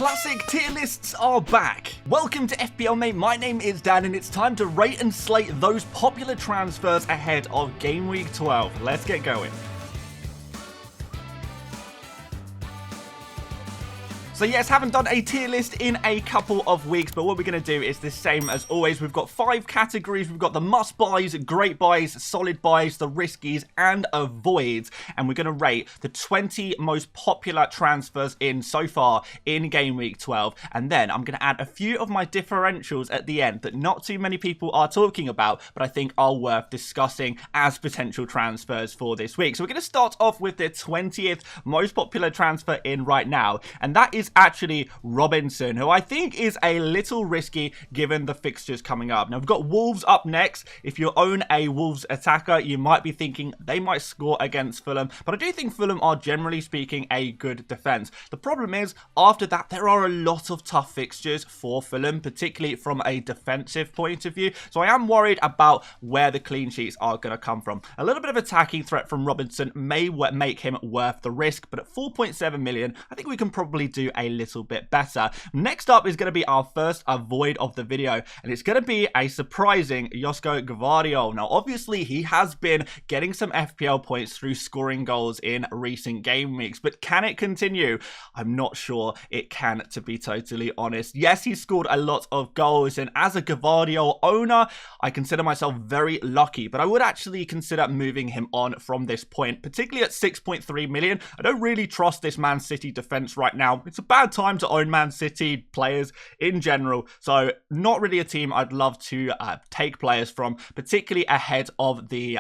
Classic tier lists are back. Welcome to FPL Mate, my name is Dan and it's time to rate and slate those popular transfers ahead of Game Week 12. Let's get going. So yes, haven't done a tier list in a couple of weeks, but what we're going to do is the same as always. We've got 5 categories. We've got the must buys, great buys, solid buys, the riskies, and avoids. And we're going to rate the 20 most popular transfers in so far in Game Week 12. And then I'm going to add a few of my differentials at the end that not too many people are talking about, but I think are worth discussing as potential transfers for this week. So we're going to start off with the 20th most popular transfer in right now, and that is actually Robinson, who I think is a little risky given the fixtures coming up. Now, we've got Wolves up next. If you own a Wolves attacker, you might be thinking they might score against Fulham, but I do think Fulham are, generally speaking, a good defence. The problem is, after that, there are a lot of tough fixtures for Fulham, particularly from a defensive point of view, so I am worried about where the clean sheets are going to come from. A little bit of attacking threat from Robinson may make him worth the risk, but at 4.7 million, I think we can probably do a little bit better. Next up is going to be our first avoid of the video, and it's going to be a surprising Josko Gvardiol. Now, obviously, he has been getting some FPL points through scoring goals in recent game weeks, but can it continue? I'm not sure it can, to be totally honest. Yes, he scored a lot of goals, and as a Gvardiol owner, I consider myself very lucky, but I would actually consider moving him on from this point, particularly at 6.3 million. I don't really trust this Man City defense right now. It's a bad time to own Man City players in general, so not really a team I'd love to take players from, particularly ahead of the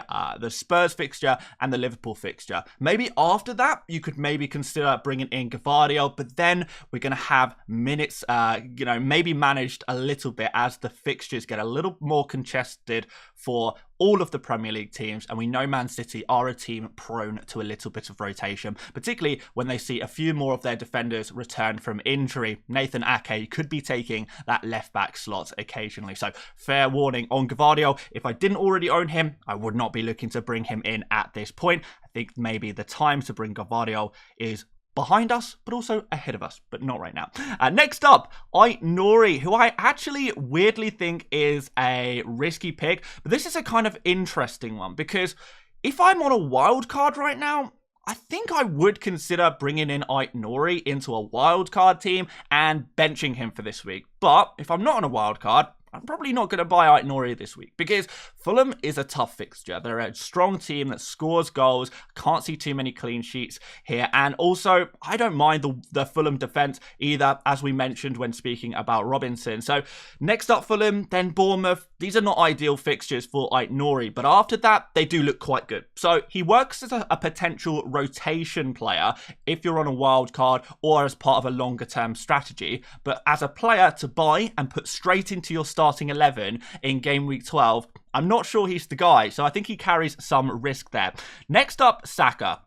Spurs fixture and the Liverpool fixture. Maybe after that, you could maybe consider bringing in Gvardiol, but then we're going to have minutes, maybe managed a little bit as the fixtures get a little more congested for all of the Premier League teams, and we know Man City are a team prone to a little bit of rotation, particularly when they see a few more of their defenders return from injury. Nathan Ake could be taking that left-back slot occasionally, so fair warning on Gvardiol. If I didn't already own him, I would not be looking to bring him in at this point. I think maybe the time to bring Gvardiol is behind us, but also ahead of us, but not right now. Next up, Ait-Nouri, who I actually weirdly think is a risky pick, but this is a kind of interesting one, because if I'm on a wild card right now, I think I would consider bringing in Ait-Nouri into a wild card team and benching him for this week. But if I'm not on a wild card, I'm probably not going to buy Ait-Nouri this week because Fulham is a tough fixture. They're a strong team that scores goals. Can't see too many clean sheets here. And also, I don't mind the Fulham defence either, as we mentioned when speaking about Robinson. So next up, Fulham, then Bournemouth. These are not ideal fixtures for Ait-Nouri, but after that, they do look quite good. So he works as a potential rotation player if you're on a wild card or as part of a longer term strategy. But as a player to buy and put straight into your starting 11 in Game Week 12, I'm not sure he's the guy, so I think he carries some risk there. Next up, Saka.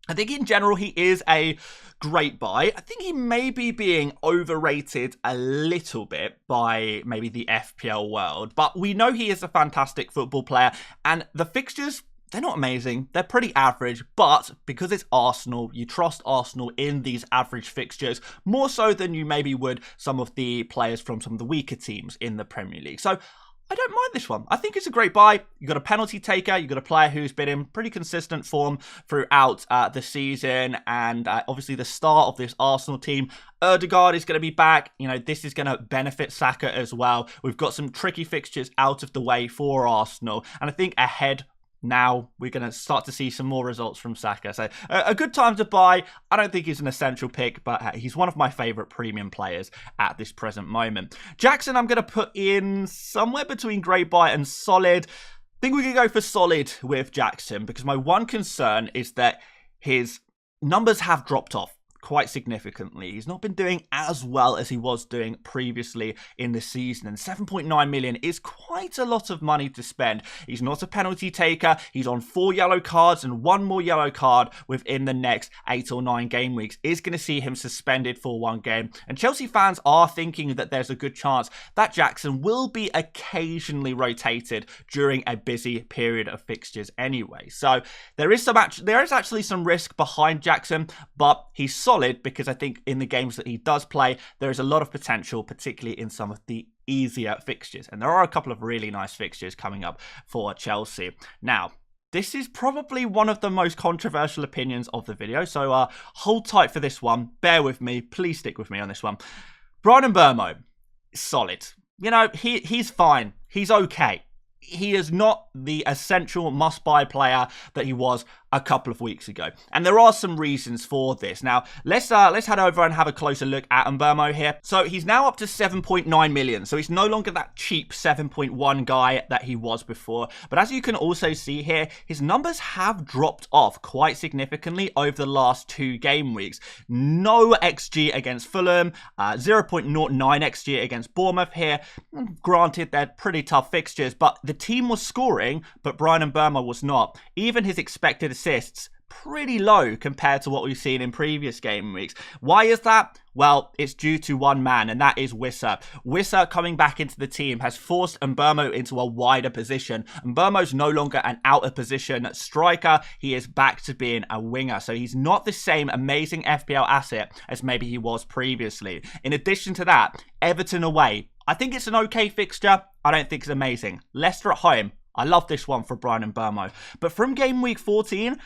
I think in general he is a great buy. I think he may be being overrated a little bit by maybe the FPL world, but we know he is a fantastic football player, and the fixtures, they're not amazing. They're pretty average, but because it's Arsenal, you trust Arsenal in these average fixtures more so than you maybe would some of the players from some of the weaker teams in the Premier League. So I don't mind this one. I think it's a great buy. You've got a penalty taker. You've got a player who's been in pretty consistent form throughout the season. And obviously the start of this Arsenal team, Ødegaard is going to be back. You know, this is going to benefit Saka as well. We've got some tricky fixtures out of the way for Arsenal. And I think ahead now we're going to start to see some more results from Saka. So a good time to buy. I don't think he's an essential pick, but he's one of my favourite premium players at this present moment. Jackson, I'm going to put in somewhere between great buy and solid. I think we can go for solid with Jackson because my one concern is that his numbers have dropped off quite significantly. He's not been doing as well as he was doing previously in the season, and 7.9 million is quite a lot of money to spend. He's not a penalty taker. He's on 4 yellow cards, and 1 more yellow card within the next 8 or 9 game weeks is going to see him suspended for 1 game. And Chelsea fans are thinking that there's a good chance that Jackson will be occasionally rotated during a busy period of fixtures anyway. So there is actually some risk behind Jackson, but he's solid. solid because I think in the games that he does play, there is a lot of potential, particularly in some of the easier fixtures. And there are a couple of really nice fixtures coming up for Chelsea. Now, this is probably one of the most controversial opinions of the video, so hold tight for this one. Bear with me. Please stick with me on this one. Bryan Mbeumo, solid. You know, he's fine. He's okay. He is not the essential must-buy player that he was a couple of weeks ago. And there are some reasons for this. Now, let's head over and have a closer look at Mbeumo here. So he's now up to 7.9 million. So he's no longer that cheap 7.1 guy that he was before. But as you can also see here, his numbers have dropped off quite significantly over the last 2 game weeks. No XG against Fulham, 0.09 XG against Bournemouth here. Granted, they're pretty tough fixtures, but the team was scoring, but Bryan Mbeumo was not. Even his expected assists, pretty low compared to what we've seen in previous game weeks. Why is that? Well, it's due to one man, and that is Wissa. Wissa coming back into the team has forced Mbeumo into a wider position. Mbeumo's no longer an outer position striker. He is back to being a winger. So he's not the same amazing FPL asset as maybe he was previously. In addition to that, Everton away. I think it's an okay fixture. I don't think it's amazing. Leicester at home. I love this one for Bryan Mbeumo. But from game week 14,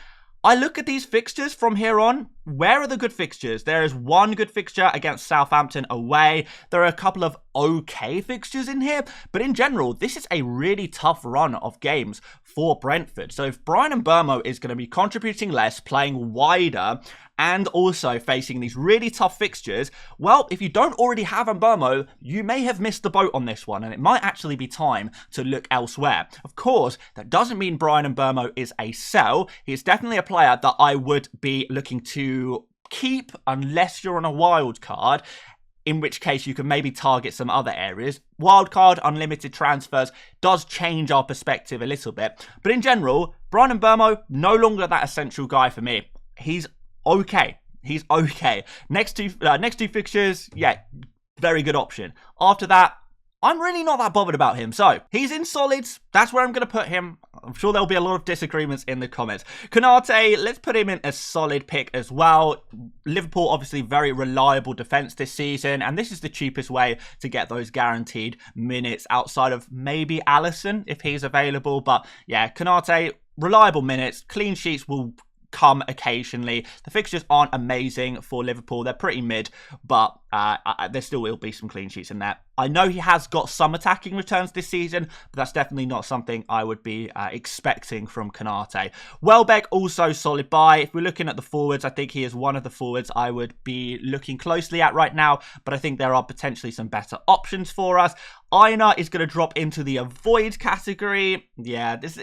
I look at these fixtures from here on. Where are the good fixtures? There is one good fixture against Southampton away. There are a couple of okay fixtures in here. But in general, this is a really tough run of games for Brentford. So if Bryan Mbeumo is going to be contributing less, playing wider, and also facing these really tough fixtures, well, if you don't already have Mbeumo, you may have missed the boat on this one, and it might actually be time to look elsewhere. Of course, that doesn't mean Bryan Mbeumo is a sell. He is definitely a player that I would be looking to keep unless you're on a wild card, in which case you can maybe target some other areas. Wildcard, unlimited transfers does change our perspective a little bit. But in general, Bryan Mbeumo, no longer that essential guy for me. He's okay. He's okay. Next two fixtures, yeah, very good option. After that, I'm really not that bothered about him. So, he's in solids. That's where I'm going to put him. I'm sure there'll be a lot of disagreements in the comments. Konate, let's put him in a solid pick as well. Liverpool, obviously, very reliable defence this season. And this is the cheapest way to get those guaranteed minutes outside of maybe Alisson, if he's available. But, yeah, Konate, reliable minutes. Clean sheets will come occasionally. The fixtures aren't amazing for Liverpool. They're pretty mid, but there still will be some clean sheets in there. I know he has got some attacking returns this season, but that's definitely not something I would be expecting from Konate. Welbeck, also solid buy. If we're looking at the forwards, I think he is one of the forwards I would be looking closely at right now, but I think there are potentially some better options for us. Ait-Nouri is going to drop into the avoid category. Yeah, this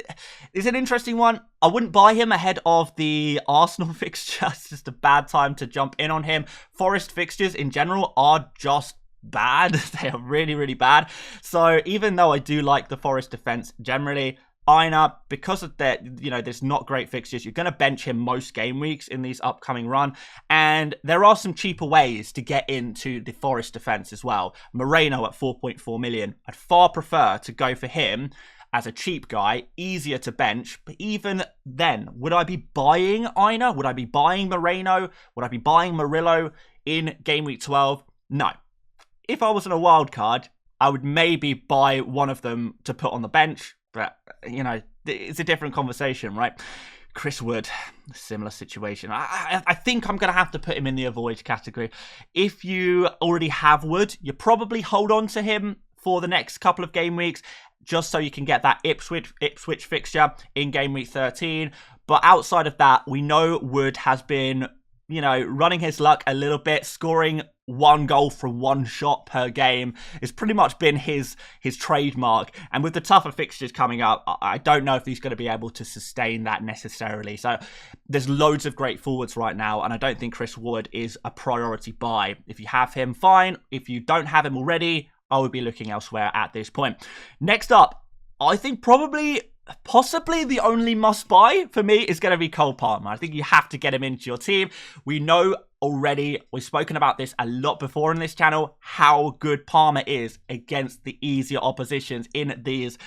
is an interesting one. I wouldn't buy him ahead of the Arsenal fixture. It's just a bad time to jump in on him. Forest fixtures in general are just bad. They are really, really bad. So even though I do like the Forest defense generally, Ait-Nouri, because of that, there's not great fixtures. You're going to bench him most game weeks in these upcoming run. And there are some cheaper ways to get into the Forest defense as well. Moreno at 4.4 million. I'd far prefer to go for him as a cheap guy, easier to bench. But even then, would I be buying Ait-Nouri? Would I be buying Moreno? Would I be buying Murillo in game week 12? No. If I was on a wild card, I would maybe buy one of them to put on the bench. But, it's a different conversation, right? Chris Wood, similar situation. I think I'm going to have to put him in the avoid category. If you already have Wood, you probably hold on to him for the next couple of game weeks, just so you can get that Ipswich fixture in game week 13. But outside of that, we know Wood has been, running his luck a little bit, scoring one goal from one shot per game. It's pretty much been his trademark. And with the tougher fixtures coming up, I don't know if he's going to be able to sustain that necessarily. So there's loads of great forwards right now, and I don't think Chris Wood is a priority buy. If you have him, fine. If you don't have him already, I would be looking elsewhere at this point. Next up, I think possibly the only must-buy for me is going to be Cole Palmer. I think you have to get him into your team. We know already. We've spoken about this a lot before in this channel, how good Palmer is against the easier oppositions in these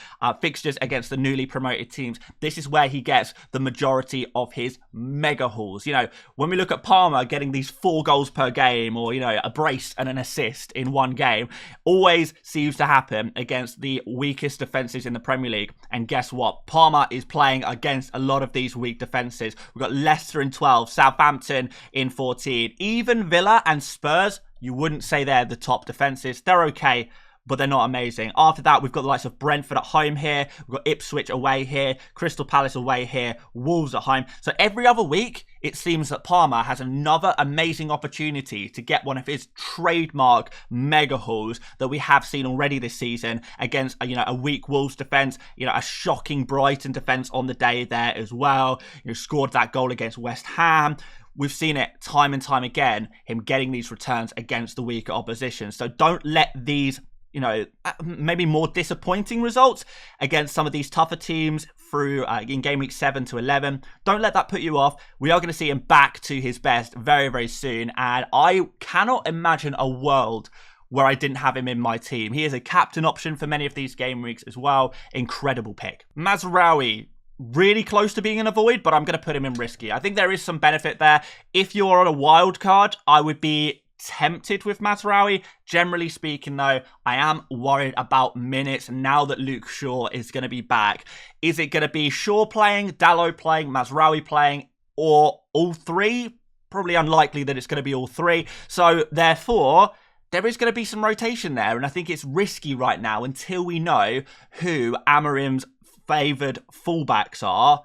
fixtures against the newly promoted teams. This is where he gets the majority of his mega hauls. You know, when we look at Palmer getting these 4 goals per game, or, you know, a brace and an assist in one game, always seems to happen against the weakest defenses in the Premier League. And guess what? Palmer is playing against a lot of these weak defenses. We've got Leicester in 12, Southampton in 14. Even Villa and Spurs, you wouldn't say they're the top defenses. They're okay, but they're not amazing. After that, we've got the likes of Brentford at home here. We've got Ipswich away here. Crystal Palace away here. Wolves at home. So every other week, it seems that Palmer has another amazing opportunity to get one of his trademark mega hauls that we have seen already this season against, you know, a weak Wolves defence, you know, a shocking Brighton defence on the day there as well. You know, scored that goal against West Ham. We've seen it time and time again, him getting these returns against the weaker opposition. So don't let these, you know, maybe more disappointing results against some of these tougher teams through in game week 7 to 11. Don't let that put you off. We are going to see him back to his best very, very soon. And I cannot imagine a world where I didn't have him in my team. He is a captain option for many of these game weeks as well. Incredible pick. Mazraoui, really close to being an avoid, but I'm going to put him in risky. I think there is some benefit there. If you're on a wild card, I would be tempted with Mazraoui. Generally speaking, though, I am worried about minutes now that Luke Shaw is going to be back. Is it going to be Shaw playing, Dalot playing, Mazraoui playing, or all three? Probably unlikely that it's going to be all three. So, therefore, there is going to be some rotation there, and I think it's risky right now until we know who Amorim's favoured fullbacks are,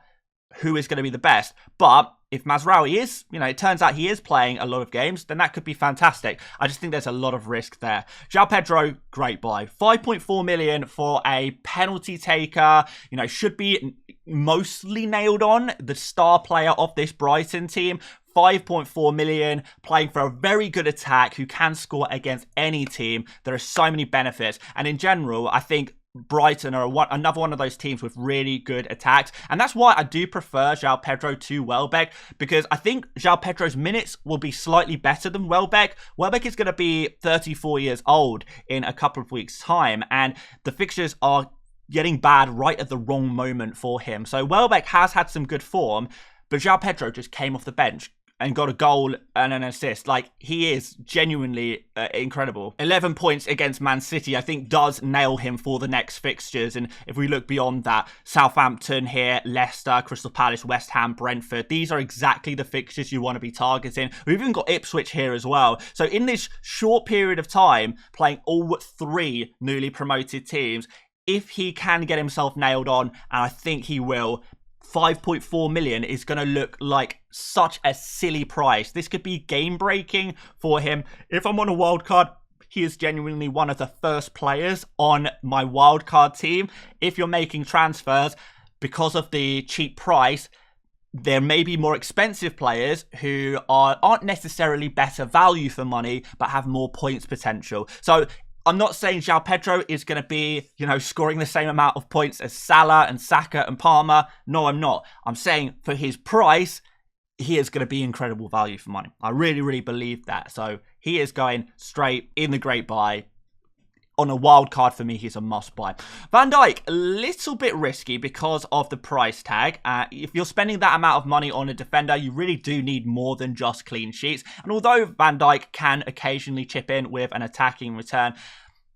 who is going to be the best. But if Mazraoui is, you know, it turns out he is playing a lot of games, then that could be fantastic. I just think there's a lot of risk there. João Pedro, great buy. 5.4 million for a penalty taker. You know, should be mostly nailed on, the star player of this Brighton team. 5.4 million, playing for a very good attack who can score against any team. There are so many benefits. And in general, I think Brighton are another one of those teams with really good attacks. And that's why I do prefer João Pedro to Welbeck, because I think João Pedro's minutes will be slightly better than Welbeck. Welbeck is going to be 34 years old in a couple of weeks' time, and the fixtures are getting bad right at the wrong moment for him. So Welbeck has had some good form, but João Pedro just came off the bench and got a goal and an assist. Like, he is genuinely incredible. 11 points against Man City, I think, does nail him for the next fixtures. And if we look beyond that, Southampton here, Leicester, Crystal Palace, West Ham, Brentford, these are exactly the fixtures you want to be targeting. We've even got Ipswich here as well. So in this short period of time, playing all 3 newly promoted teams, if he can get himself nailed on, and I think he will, 5.4 million is going to look like such a silly price. This could be game breaking for him. If I'm on a wild card, he is genuinely one of the first players on my wild card team. If you're making transfers, because of the cheap price, there may be more expensive players who aren't necessarily better value for money, but have more points potential. So I'm not saying João Pedro is going to be, you know, scoring the same amount of points as Salah and Saka and Palmer. No, I'm not. I'm saying for his price, he is going to be incredible value for money. I really, really believe that. So he is going straight in the great buy. On a wild card for me, he's a must buy. Van Dijk, a little bit risky because of the price tag. If you're spending that amount of money on a defender, you really do need more than just clean sheets. And although Van Dijk can occasionally chip in with an attacking return,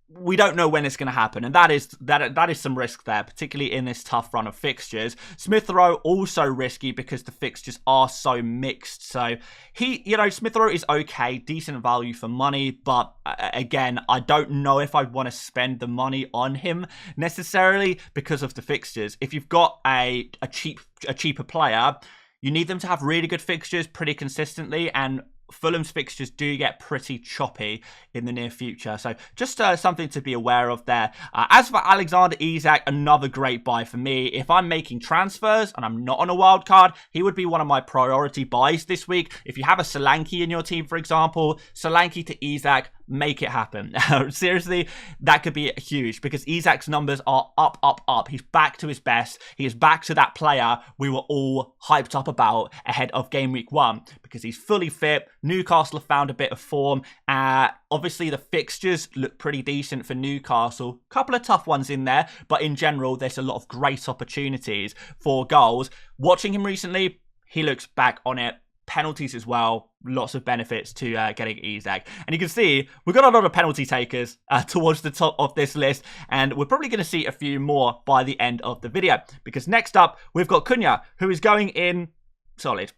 we don't know when it's going to happen, and that is some risk there, particularly in this tough run of fixtures. Smith Rowe also risky because the fixtures are so mixed. So Smith Rowe is okay, decent value for money, but again, I don't know if I want to spend the money on him necessarily because of the fixtures. If you've got a cheaper player, you need them to have really good fixtures pretty consistently, and Fulham's fixtures do get pretty choppy in the near future. So just something to be aware of there. As for Alexander Isak, another great buy for me. If I'm making transfers and I'm not on a wild card, he would be one of my priority buys this week. If you have a Solanke in your team, for example, Solanke to Isak, make it happen. Seriously, that could be huge because Isak's numbers are up, up, up. He's back to his best. He is back to that player we were all hyped up about ahead of game week 1. because he's fully fit. Newcastle have found a bit of form. Obviously, the fixtures look pretty decent for Newcastle. Couple of tough ones in there, but in general, there's a lot of great opportunities for goals. Watching him recently, he looks back on it. Penalties as well. Lots of benefits to getting Isak. And you can see we've got a lot of penalty takers towards the top of this list. And we're probably going to see a few more by the end of the video. Because next up, we've got Cunha, who is going in solid.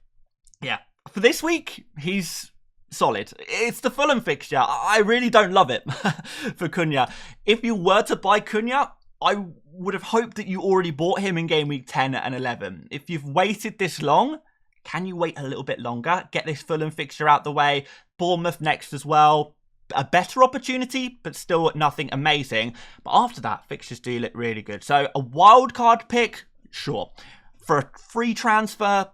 Yeah. For this week, he's solid. It's the Fulham fixture. I really don't love it for Cunha. If you were to buy Cunha, I would have hoped that you already bought him in game week 10 and 11. If you've waited this long, can you wait a little bit longer? Get this Fulham fixture out the way. Bournemouth next as well. A better opportunity, but still nothing amazing. But after that, fixtures do look really good. So a wild card pick, sure. For a free transfer,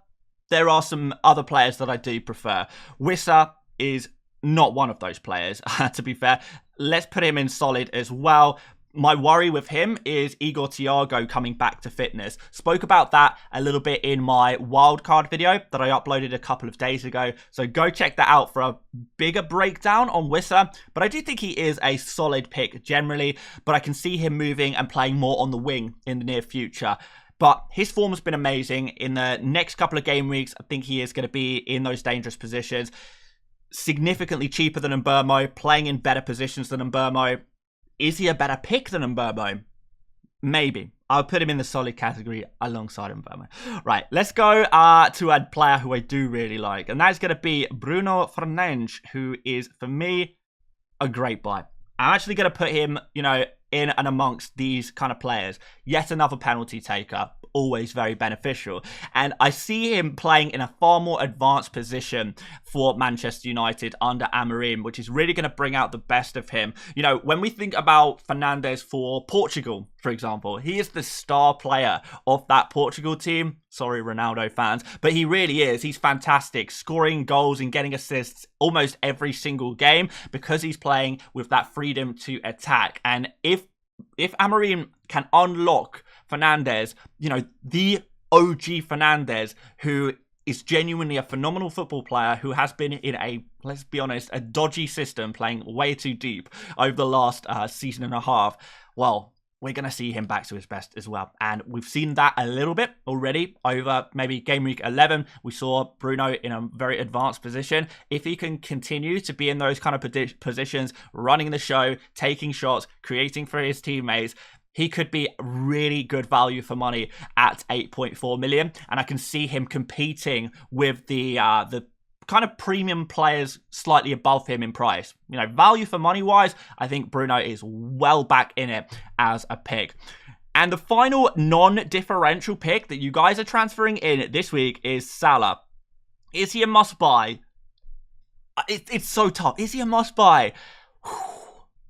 there are some other players that I do prefer. Wissa is not one of those players, to be fair. Let's put him in solid as well. My worry with him is Igor Thiago coming back to fitness. Spoke about that a little bit in my wildcard video that I uploaded a couple of days ago. So go check that out for a bigger breakdown on Wissa. But I do think he is a solid pick generally. But I can see him moving and playing more on the wing in the near future. But his form has been amazing. In the next couple of game weeks, I think he is going to be in those dangerous positions. Significantly cheaper than Mbeumo, playing in better positions than Mbeumo. Is he a better pick than Mbeumo? Maybe. I'll put him in the solid category alongside Mbeumo. Right, let's go to a player who I do really like. And that's going to be Bruno Fernandes, who is, for me, a great buy. I'm actually going to put him, you know, in and amongst these kind of players. Yet another penalty taker. Always very beneficial. And I see him playing in a far more advanced position for Manchester United under Amorim, which is really going to bring out the best of him. You know, when we think about Fernandes for Portugal, for example, he is the star player of that Portugal team. Sorry, Ronaldo fans, but he really is. He's fantastic, scoring goals and getting assists almost every single game because he's playing with that freedom to attack. And if Amorim can unlock Fernandes, you know, the OG Fernandes, who is genuinely a phenomenal football player who has been in a, let's be honest, a dodgy system, playing way too deep over the last season and a half, well, we're going to see him back to his best as well. And we've seen that a little bit already over maybe game week 11. We saw Bruno in a very advanced position. If he can continue to be in those kind of positions, running the show, taking shots, creating for his teammates, he could be really good value for money at 8.4 million. And I can see him competing with the kind of premium players slightly above him in price. You know, value for money wise, I think Bruno is well back in it as a pick. And the final non-differential pick that you guys are transferring in this week is Salah. Is he a must buy? It's so tough. Is he a must buy?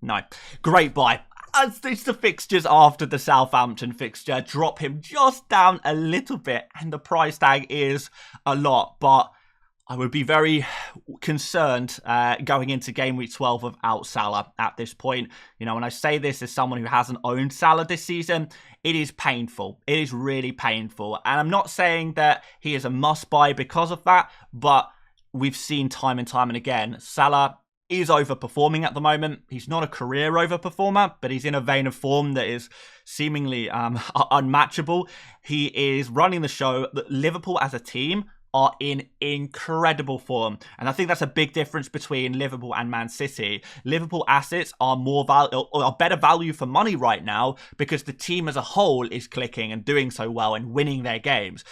No. Great buy. It's the fixtures after the Southampton fixture. Drop him just down a little bit and the price tag is a lot. But I would be very concerned going into game week 12 without Salah at this point. You know, when I say this as someone who hasn't owned Salah this season, it is painful. It is really painful. And I'm not saying that he is a must-buy because of that, but we've seen time and time and again, Salah is overperforming at the moment. He's not a career overperformer, but he's in a vein of form that is seemingly unmatchable. He is running the show. Liverpool as a team are in incredible form. And I think that's a big difference between Liverpool and Man City. Liverpool assets are are better value for money right now because the team as a whole is clicking and doing so well and winning their games.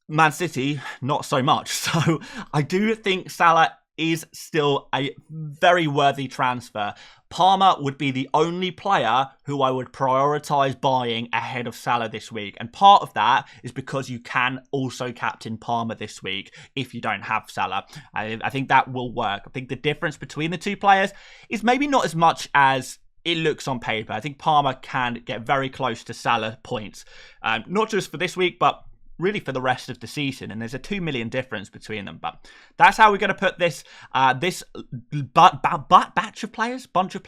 Man City, not so much. So I do think Salah is still a very worthy transfer. Palmer would be the only player who I would prioritise buying ahead of Salah this week. And part of that is because you can also captain Palmer this week if you don't have Salah. I think that will work. I think the difference between the two players is maybe not as much as it looks on paper. I think Palmer can get very close to Salah points. Not just for this week, but really for the rest of the season, and there's a 2 million difference between them. But that's how we're going to put this batch of players.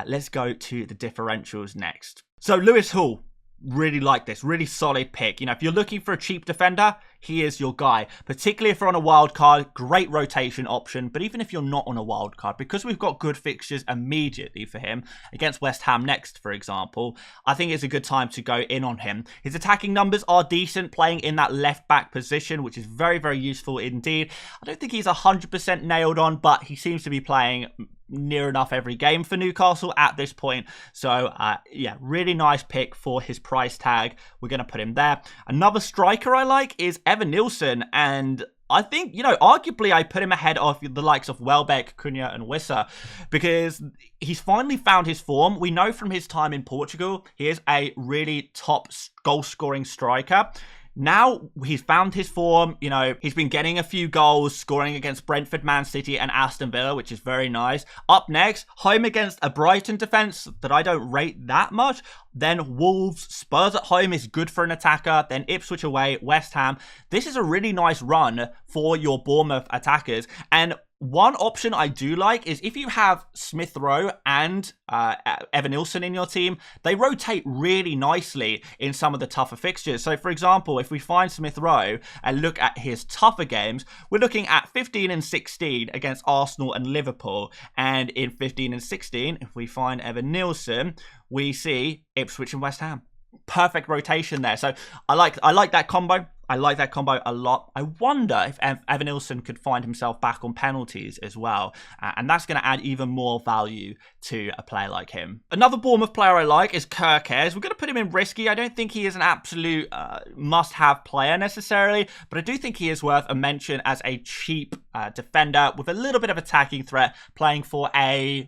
Let's go to the differentials next. So Lewis Hall, really like this. Really solid pick. You know, if you're looking for a cheap defender, he is your guy. Particularly if you're on a wild card, great rotation option. But even if you're not on a wild card, because we've got good fixtures immediately for him against West Ham next, for example, I think it's a good time to go in on him. His attacking numbers are decent, playing in that left back position, which is very, very useful indeed. I don't think he's 100% nailed on, but he seems to be playing near enough every game for Newcastle at this point. So yeah, really nice pick for his price tag. We're going to put him there. Another striker I like is Evan Nilsson, and I think, you know, arguably I put him ahead of the likes of Welbeck, Cunha and Wissa, because he's finally found his form. We know from his time in Portugal, he is a really top goal-scoring striker. Now he's found his form, you know, he's been getting a few goals, scoring against Brentford, Man City and Aston Villa, which is very nice. Up next, home against a Brighton defence that I don't rate that much. Then Wolves, Spurs at home is good for an attacker. Then Ipswich away, West Ham. This is a really nice run for your Bournemouth attackers. And one option I do like is if you have Smith Rowe and Evan Nilsson in your team, they rotate really nicely in some of the tougher fixtures. So, for example, if we find Smith Rowe and look at his tougher games, we're looking at 15 and 16 against Arsenal and Liverpool. And in 15 and 16, if we find Evan Nilsson, we see Ipswich and West Ham. Perfect rotation there. So I like that combo. I like that combo a lot. I wonder if Evan Nilsson could find himself back on penalties as well. And that's going to add even more value to a player like him. Another Bournemouth player I like is Kerkez. We're going to put him in risky. I don't think he is an absolute must-have player necessarily, but I do think he is worth a mention as a cheap defender with a little bit of attacking threat, playing for a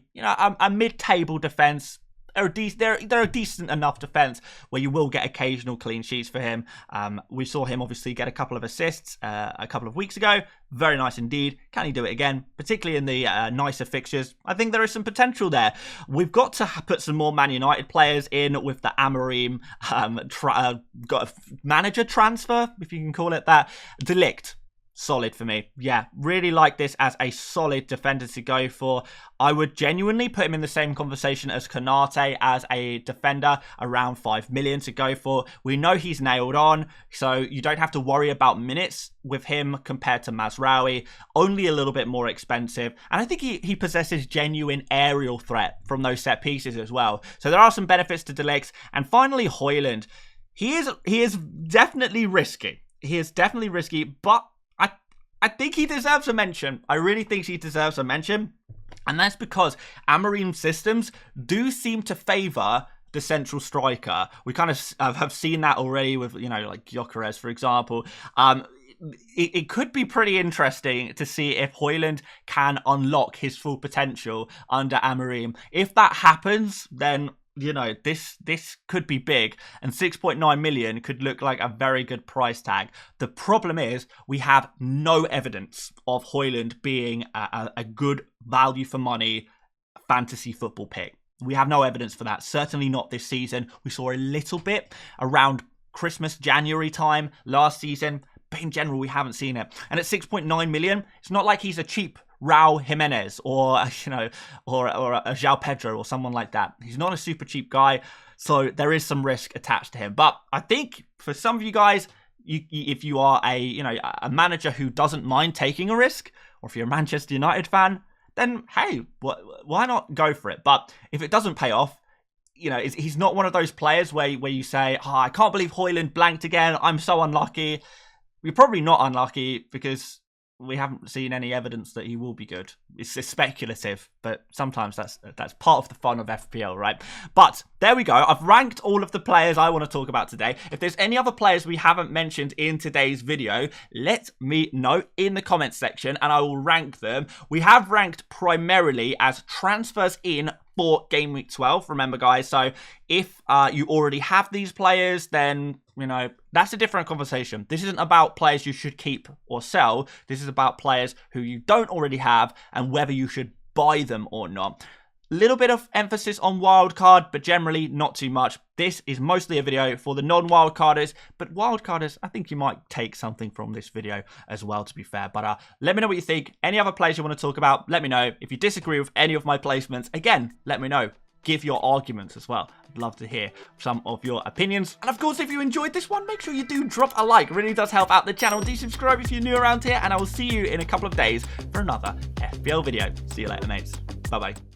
mid-table defense. They're a decent enough defence where you will get occasional clean sheets for him. We saw him obviously get a couple of assists a couple of weeks ago. Very nice indeed. Can he do it again? Particularly in the nicer fixtures. I think there is some potential there. We've got to put some more Man United players in with the Amorim got a manager transfer, if you can call it that. De Ligt. Solid for me. Yeah, really like this as a solid defender to go for. I would genuinely put him in the same conversation as Konate as a defender, around 5 million to go for. We know he's nailed on, so you don't have to worry about minutes with him compared to Mazraoui. Only a little bit more expensive. And I think he possesses genuine aerial threat from those set pieces as well. So there are some benefits to De Ligt. And finally, Højlund. He is definitely risky. He is definitely risky, but I think he deserves a mention. I really think he deserves a mention. And that's because Amorim's systems do seem to favour the central striker. We kind of have seen that already with, you know, like Gyökeres, for example. It could be pretty interesting to see if Højlund can unlock his full potential under Amorim. If that happens, then, you know, this could be big, and 6.9 million could look like a very good price tag. The problem is we have no evidence of Højlund being a good value for money fantasy football pick. We have no evidence for that. Certainly not this season. We saw a little bit around Christmas, January time last season, but in general, we haven't seen it. And at 6.9 million, it's not like he's a cheap Raul Jimenez or, you know, or a João Pedro or someone like that. He's not a super cheap guy, so there is some risk attached to him. But I think for some of you guys, if you are a manager who doesn't mind taking a risk, or if you're a Manchester United fan, then hey, why not go for it? But if it doesn't pay off, you know, he's not one of those players where you say, oh, I can't believe Højlund blanked again. I'm so unlucky. You're probably not unlucky because we haven't seen any evidence that he will be good. It's speculative, but sometimes that's part of the fun of FPL, right? But there we go. I've ranked all of the players I want to talk about today. If there's any other players we haven't mentioned in today's video, let me know in the comments section and I will rank them. We have ranked primarily as transfers in for Gameweek 12, remember guys. So if you already have these players, then, you know, that's a different conversation. This isn't about players you should keep or sell. This is about players who you don't already have and whether you should buy them or not. Little bit of emphasis on wildcard, but generally not too much. This is mostly a video for the non-wildcarders, but wildcarders, I think you might take something from this video as well, to be fair. But let me know what you think. Any other players you want to talk about, let me know. If you disagree with any of my placements, again, let me know. Give your arguments as well. would love to hear some of your opinions. And of course, if you enjoyed this one, make sure you do drop a like. It really does help out the channel. Do subscribe if you're new around here, and I will see you in a couple of days for another FPL video. See you later, mates. Bye-bye.